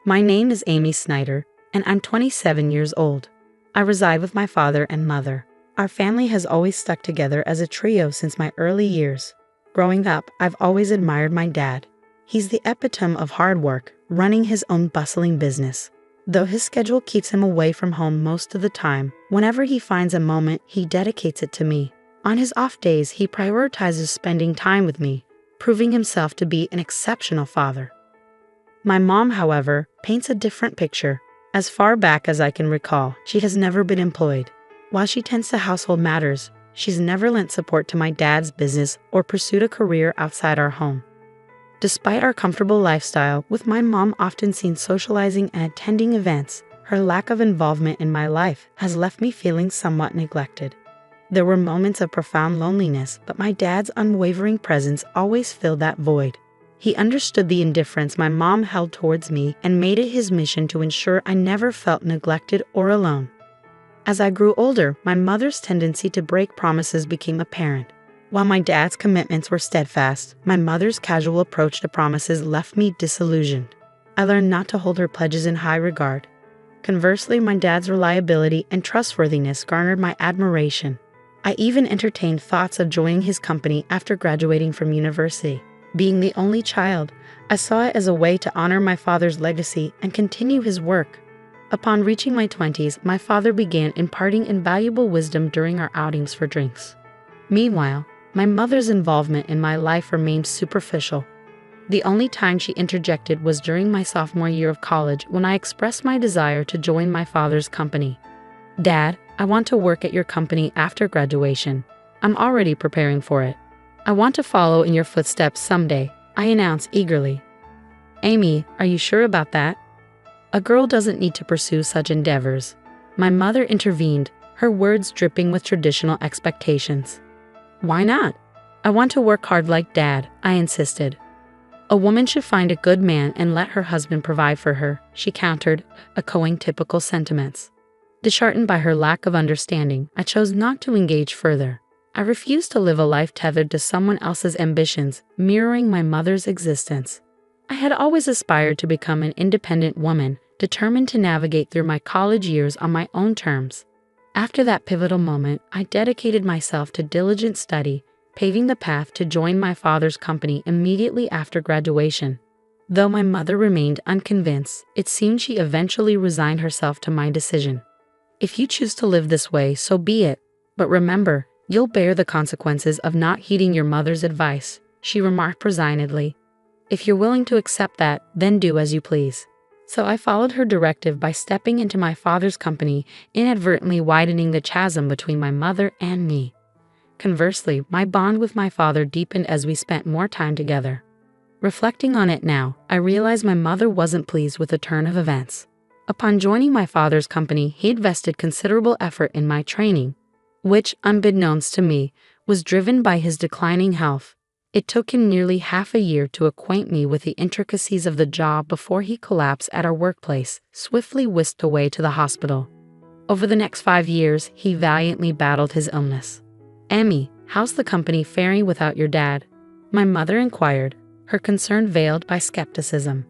My name is Amy Snyder, and I'm 27 years old. I reside with my father and mother. Our family has always stuck together as a trio since my early years. Growing up, I've always admired my dad. He's the epitome of hard work, running his own bustling business. Though his schedule keeps him away from home most of the time, whenever he finds a moment, he dedicates it to me. On his off days, he prioritizes spending time with me, proving himself to be an exceptional father. My mom, however, paints a different picture. As far back as I can recall, she has never been employed. While she tends to household matters, she's never lent support to my dad's business or pursued a career outside our home. Despite our comfortable lifestyle, with my mom often seen socializing and attending events, her lack of involvement in my life has left me feeling somewhat neglected. There were moments of profound loneliness, but my dad's unwavering presence always filled that void. He understood the indifference my mom held towards me and made it his mission to ensure I never felt neglected or alone. As I grew older, my mother's tendency to break promises became apparent. While my dad's commitments were steadfast, my mother's casual approach to promises left me disillusioned. I learned not to hold her pledges in high regard. Conversely, my dad's reliability and trustworthiness garnered my admiration. I even entertained thoughts of joining his company after graduating from university. Being the only child, I saw it as a way to honor my father's legacy and continue his work. Upon reaching my 20s, my father began imparting invaluable wisdom during our outings for drinks. Meanwhile, my mother's involvement in my life remained superficial. The only time she interjected was during my sophomore year of college when I expressed my desire to join my father's company. "Dad, I want to work at your company after graduation. I'm already preparing for it. I want to follow in your footsteps someday," I announced eagerly. "Amy, are you sure about that? A girl doesn't need to pursue such endeavors." My mother intervened, her words dripping with traditional expectations. "Why not? I want to work hard like Dad," I insisted. "A woman should find a good man and let her husband provide for her," she countered, echoing typical sentiments. Disheartened by her lack of understanding, I chose not to engage further. I refused to live a life tethered to someone else's ambitions, mirroring my mother's existence. I had always aspired to become an independent woman, determined to navigate through my college years on my own terms. After that pivotal moment, I dedicated myself to diligent study, paving the path to join my father's company immediately after graduation. Though my mother remained unconvinced, it seemed she eventually resigned herself to my decision. "If you choose to live this way, so be it. But remember, you'll bear the consequences of not heeding your mother's advice," she remarked resignedly. "If you're willing to accept that, then do as you please." So I followed her directive by stepping into my father's company, inadvertently widening the chasm between my mother and me. Conversely, my bond with my father deepened as we spent more time together. Reflecting on it now, I realized my mother wasn't pleased with the turn of events. Upon joining my father's company, he invested considerable effort in my training, which, unbeknownst to me, was driven by his declining health. It took him nearly half a year to acquaint me with the intricacies of the job before he collapsed at our workplace, swiftly whisked away to the hospital. Over the next 5 years, he valiantly battled his illness. "Amy, how's the company faring without your dad?" my mother inquired, her concern veiled by skepticism.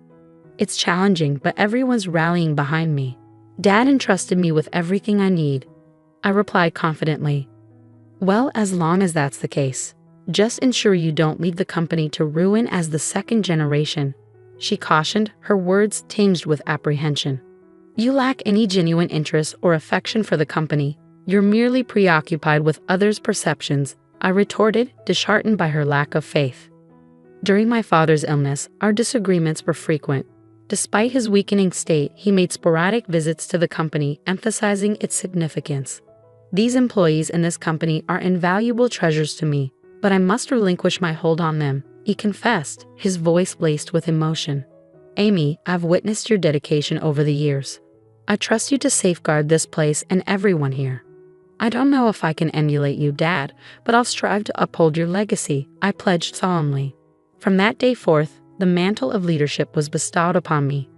"It's challenging, but everyone's rallying behind me. Dad entrusted me with everything I need," I replied confidently. "Well, as long as that's the case, just ensure you don't leave the company to ruin as the second generation," she cautioned, her words tinged with apprehension. "You lack any genuine interest or affection for the company. You're merely preoccupied with others' perceptions," I retorted, disheartened by her lack of faith. During my father's illness, our disagreements were frequent. Despite his weakening state, he made sporadic visits to the company, emphasizing its significance. "These employees in this company are invaluable treasures to me, but I must relinquish my hold on them," he confessed, his voice laced with emotion. "Amy, I've witnessed your dedication over the years. I trust you to safeguard this place and everyone here. I don't know if I can emulate you, Dad, but I'll strive to uphold your legacy," I pledged solemnly. From that day forth, the mantle of leadership was bestowed upon me.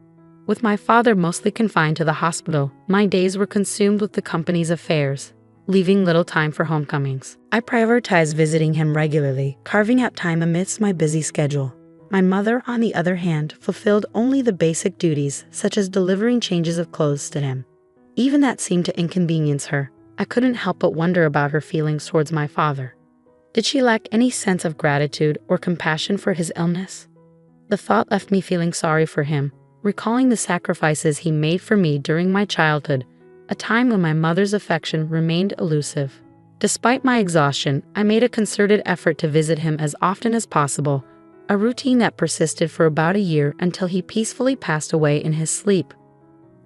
With my father mostly confined to the hospital, my days were consumed with the company's affairs, leaving little time for homecomings. I prioritized visiting him regularly, carving out time amidst my busy schedule. My mother, on the other hand, fulfilled only the basic duties, such as delivering changes of clothes to him. Even that seemed to inconvenience her. I couldn't help but wonder about her feelings towards my father. Did she lack any sense of gratitude or compassion for his illness? The thought left me feeling sorry for him, recalling the sacrifices he made for me during my childhood, a time when my mother's affection remained elusive. Despite my exhaustion, I made a concerted effort to visit him as often as possible, a routine that persisted for about a year until he peacefully passed away in his sleep.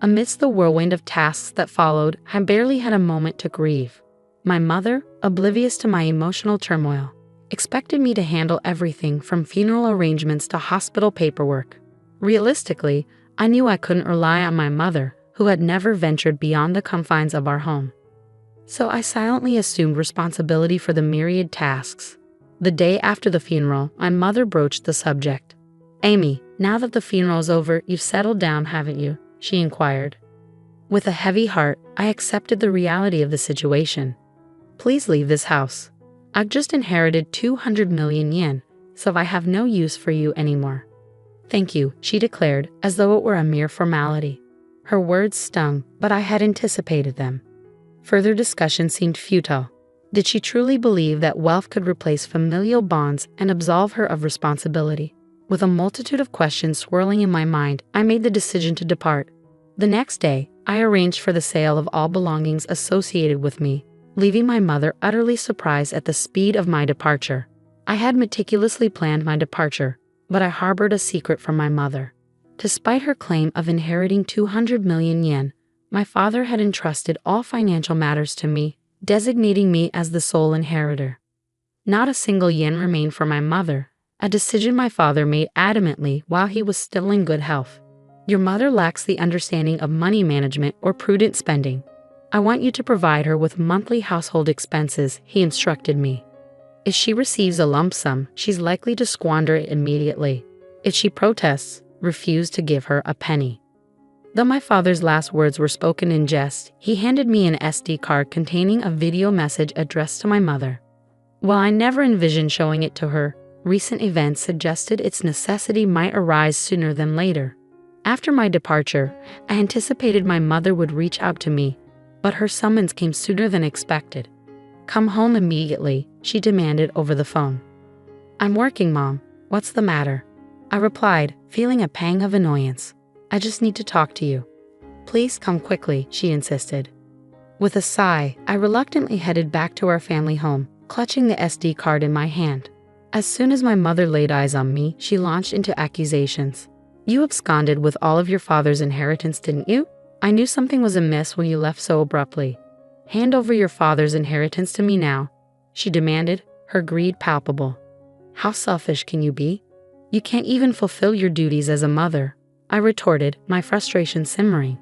Amidst the whirlwind of tasks that followed, I barely had a moment to grieve. My mother, oblivious to my emotional turmoil, expected me to handle everything from funeral arrangements to hospital paperwork. Realistically, I knew I couldn't rely on my mother, who had never ventured beyond the confines of our home. So I silently assumed responsibility for the myriad tasks. The day after the funeral, my mother broached the subject. "Amy, now that the funeral's over, you've settled down, haven't you?" she inquired. With a heavy heart, I accepted the reality of the situation. "Please leave this house. I've just inherited 200 million yen, so I have no use for you anymore." "Thank you," she declared, as though it were a mere formality. Her words stung, but I had anticipated them. Further discussion seemed futile. Did she truly believe that wealth could replace familial bonds and absolve her of responsibility? With a multitude of questions swirling in my mind, I made the decision to depart. The next day, I arranged for the sale of all belongings associated with me, leaving my mother utterly surprised at the speed of my departure. I had meticulously planned my departure, but I harbored a secret from my mother. Despite her claim of inheriting 200 million yen, my father had entrusted all financial matters to me, designating me as the sole inheritor. Not a single yen remained for my mother, a decision my father made adamantly while he was still in good health. "Your mother lacks the understanding of money management or prudent spending. I want you to provide her with monthly household expenses," he instructed me. "If she receives a lump sum, she's likely to squander it immediately. If she protests, refuse to give her a penny." Though my father's last words were spoken in jest, he handed me an SD card containing a video message addressed to my mother. While I never envisioned showing it to her, recent events suggested its necessity might arise sooner than later. After my departure, I anticipated my mother would reach out to me, but her summons came sooner than expected. "Come home immediately," she demanded over the phone. "I'm working, Mom. What's the matter?" I replied, feeling a pang of annoyance. "I just need to talk to you." "Please come quickly," she insisted. With a sigh, I reluctantly headed back to our family home, clutching the SD card in my hand. As soon as my mother laid eyes on me, she launched into accusations. "You absconded with all of your father's inheritance, didn't you? I knew something was amiss when you left so abruptly. Hand over your father's inheritance to me now," she demanded, her greed palpable. "How selfish can you be? You can't even fulfill your duties as a mother," I retorted, my frustration simmering.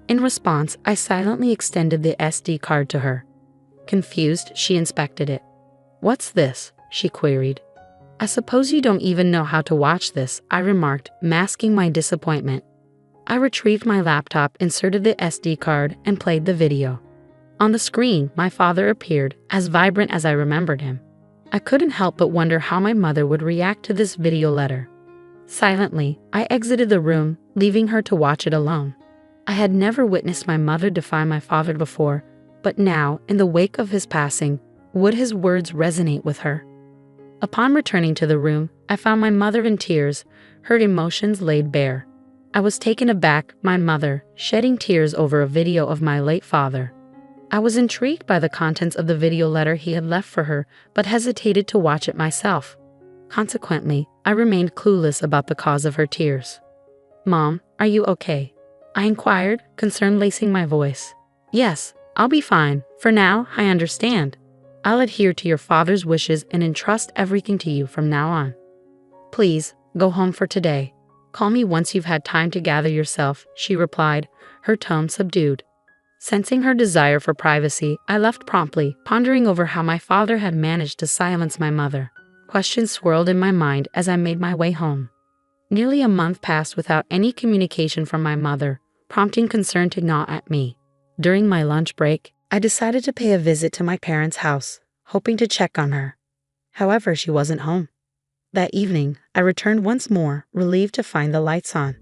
In response, I silently extended the SD card to her. Confused, she inspected it. "What's this?" she queried. "I suppose you don't even know how to watch this," I remarked, masking my disappointment. I retrieved my laptop, inserted the SD card, and played the video. On the screen, my father appeared, as vibrant as I remembered him. I couldn't help but wonder how my mother would react to this video letter. Silently, I exited the room, leaving her to watch it alone. I had never witnessed my mother defy my father before, but now, in the wake of his passing, would his words resonate with her? Upon returning to the room, I found my mother in tears, her emotions laid bare. I was taken aback, my mother, shedding tears over a video of my late father. I was intrigued by the contents of the video letter he had left for her, but hesitated to watch it myself. Consequently, I remained clueless about the cause of her tears. "Mom, are you okay?" I inquired, concern lacing my voice. "Yes, I'll be fine. For now, I understand. I'll adhere to your father's wishes and entrust everything to you from now on. Please, go home for today. Call me once you've had time to gather yourself," she replied, her tone subdued. Sensing her desire for privacy, I left promptly, pondering over how my father had managed to silence my mother. Questions swirled in my mind as I made my way home. Nearly a month passed without any communication from my mother, prompting concern to gnaw at me. During my lunch break, I decided to pay a visit to my parents' house, hoping to check on her. However, she wasn't home. That evening, I returned once more, relieved to find the lights on.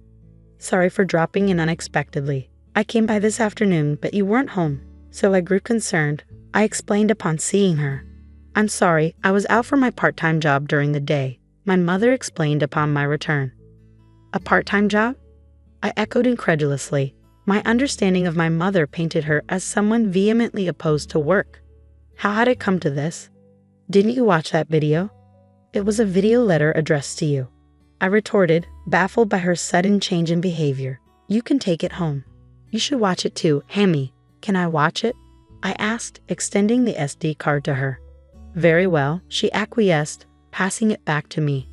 Sorry for dropping in unexpectedly. I came by this afternoon, but you weren't home, so I grew concerned. I explained upon seeing her. I'm sorry, I was out for my part-time job during the day, my mother explained upon my return. A part-time job? I echoed incredulously. My understanding of my mother painted her as someone vehemently opposed to work. How had it come to this? Didn't you watch that video? It was a video letter addressed to you. I retorted, baffled by her sudden change in behavior. You can take it home. You should watch it too. Hammy, can I watch it? I asked, extending the SD card to her. Very well, she acquiesced, passing it back to me.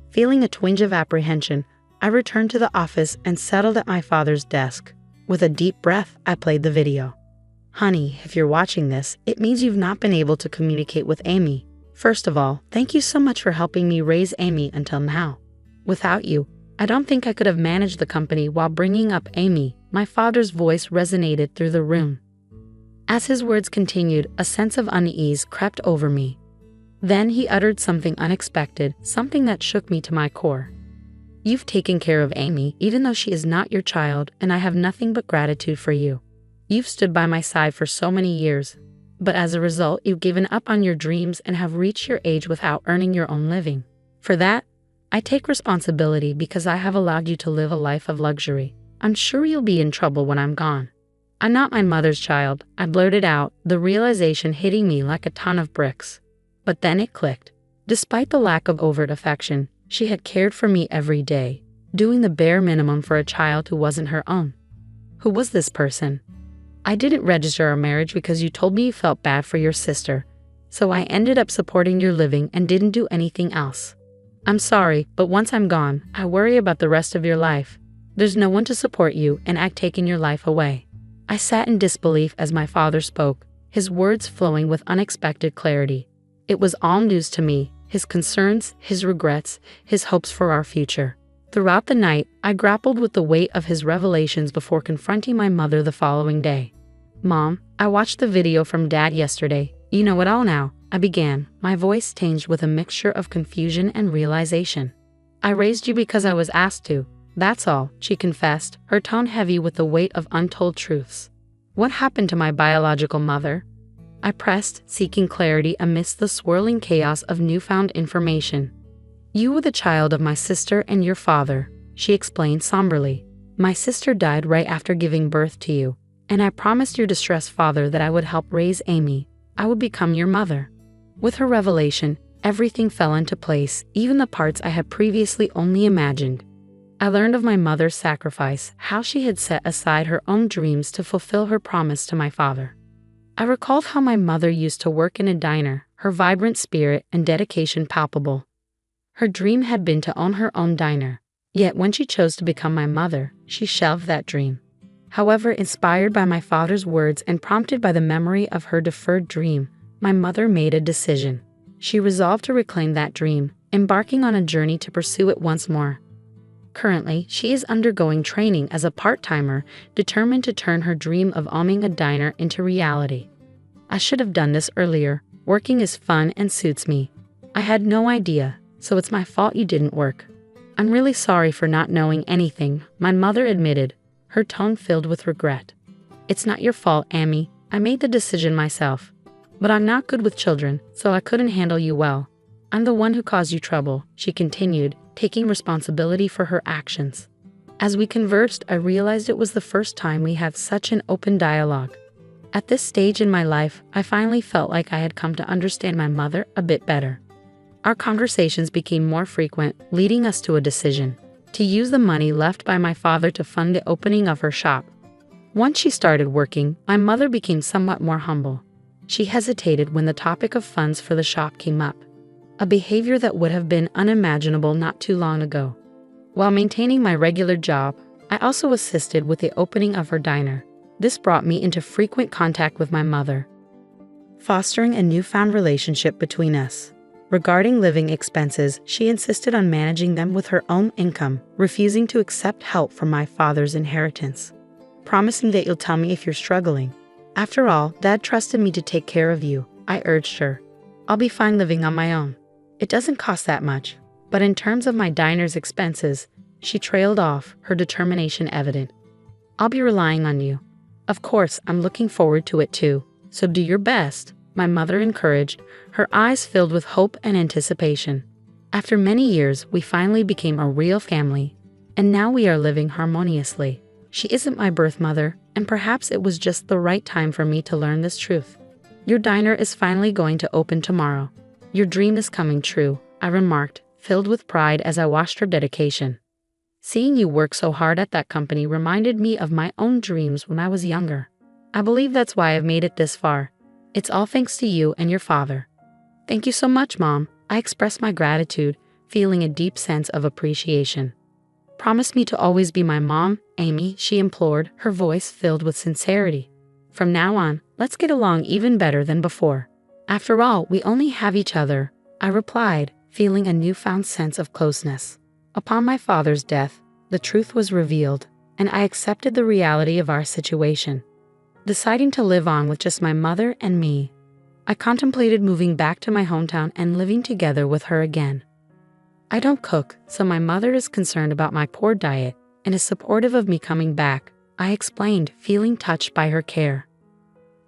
Feeling a twinge of apprehension, I returned to the office and settled at my father's desk. With a deep breath, I played the video. Honey, if you're watching this, it means you've not been able to communicate with Amy. First of all, thank you so much for helping me raise Amy until now. Without you, I don't think I could have managed the company while bringing up Amy. My father's voice resonated through the room. As his words continued, a sense of unease crept over me. Then he uttered something unexpected, something that shook me to my core. You've taken care of Amy, even though she is not your child, and I have nothing but gratitude for you. You've stood by my side for so many years, but as a result, you've given up on your dreams and have reached your age without earning your own living. For that, I take responsibility because I have allowed you to live a life of luxury. I'm sure you'll be in trouble when I'm gone. I'm not my mother's child, I blurted out, the realization hitting me like a ton of bricks. But then it clicked. Despite the lack of overt affection, she had cared for me every day, doing the bare minimum for a child who wasn't her own. Who was this person? I didn't register our marriage because you told me you felt bad for your sister, so I ended up supporting your living and didn't do anything else. I'm sorry, but once I'm gone, I worry about the rest of your life. There's no one to support you, and I've taken your life away. I sat in disbelief as my father spoke, his words flowing with unexpected clarity. It was all news to me, his concerns, his regrets, his hopes for our future. Throughout the night, I grappled with the weight of his revelations before confronting my mother the following day. Mom, I watched the video from Dad yesterday. You know it all now, I began, my voice tinged with a mixture of confusion and realization. I raised you because I was asked to. That's all, she confessed, her tone heavy with the weight of untold truths. What happened to my biological mother? I pressed, seeking clarity amidst the swirling chaos of newfound information. You were the child of my sister and your father, she explained somberly. My sister died right after giving birth to you, and I promised your distressed father that I would help raise Amy. I would become your mother. With her revelation, everything fell into place, even the parts I had previously only imagined. I learned of my mother's sacrifice, how she had set aside her own dreams to fulfill her promise to my father. I recalled how my mother used to work in a diner, her vibrant spirit and dedication palpable. Her dream had been to own her own diner, yet when she chose to become my mother, she shelved that dream. However, inspired by my father's words and prompted by the memory of her deferred dream, my mother made a decision. She resolved to reclaim that dream, embarking on a journey to pursue it once more. Currently, she is undergoing training as a part-timer, determined to turn her dream of owning a diner into reality. I should have done this earlier. Working is fun and suits me. I had no idea, so it's my fault you didn't work. I'm really sorry for not knowing anything, my mother admitted, her tone filled with regret. It's not your fault, Amy. I made the decision myself. But I'm not good with children, so I couldn't handle you well. I'm the one who caused you trouble, she continued, taking responsibility for her actions. As we conversed, I realized it was the first time we had such an open dialogue. At this stage in my life, I finally felt like I had come to understand my mother a bit better. Our conversations became more frequent, leading us to a decision: to use the money left by my father to fund the opening of her shop. Once she started working, my mother became somewhat more humble. She hesitated when the topic of funds for the shop came up, a behavior that would have been unimaginable not too long ago. While maintaining my regular job, I also assisted with the opening of her diner. This brought me into frequent contact with my mother, fostering a newfound relationship between us. Regarding living expenses, she insisted on managing them with her own income, refusing to accept help from my father's inheritance, promising that you'll tell me if you're struggling. After all, Dad trusted me to take care of you, I urged her. I'll be fine living on my own. It doesn't cost that much. But in terms of my diner's expenses, she trailed off, her determination evident. I'll be relying on you. Of course, I'm looking forward to it too, so do your best, my mother encouraged, her eyes filled with hope and anticipation. After many years, we finally became a real family, and now we are living harmoniously. She isn't my birth mother, and perhaps it was just the right time for me to learn this truth. Your diner is finally going to open tomorrow. Your dream is coming true, I remarked, filled with pride as I watched her dedication. Seeing you work so hard at that company reminded me of my own dreams when I was younger. I believe that's why I've made it this far. It's all thanks to you and your father. Thank you so much, Mom. I expressed my gratitude, feeling a deep sense of appreciation. Promise me to always be my mom, Amy, she implored, her voice filled with sincerity. From now on, let's get along even better than before. After all, we only have each other, I replied, feeling a newfound sense of closeness. Upon my father's death, the truth was revealed, and I accepted the reality of our situation. Deciding to live on with just my mother and me, I contemplated moving back to my hometown and living together with her again. I don't cook, so my mother is concerned about my poor diet and is supportive of me coming back, I explained, feeling touched by her care.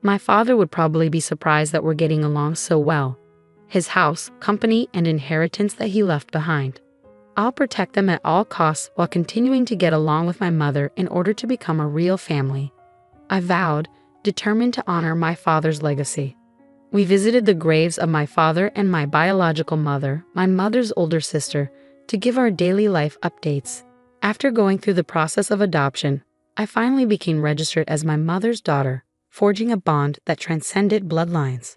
My father would probably be surprised that we're getting along so well. His house, company, and inheritance that he left behind. I'll protect them at all costs while continuing to get along with my mother in order to become a real family, I vowed, determined to honor my father's legacy. We visited the graves of my father and my biological mother, my mother's older sister, to give our daily life updates. After going through the process of adoption, I finally became registered as my mother's daughter, forging a bond that transcended bloodlines.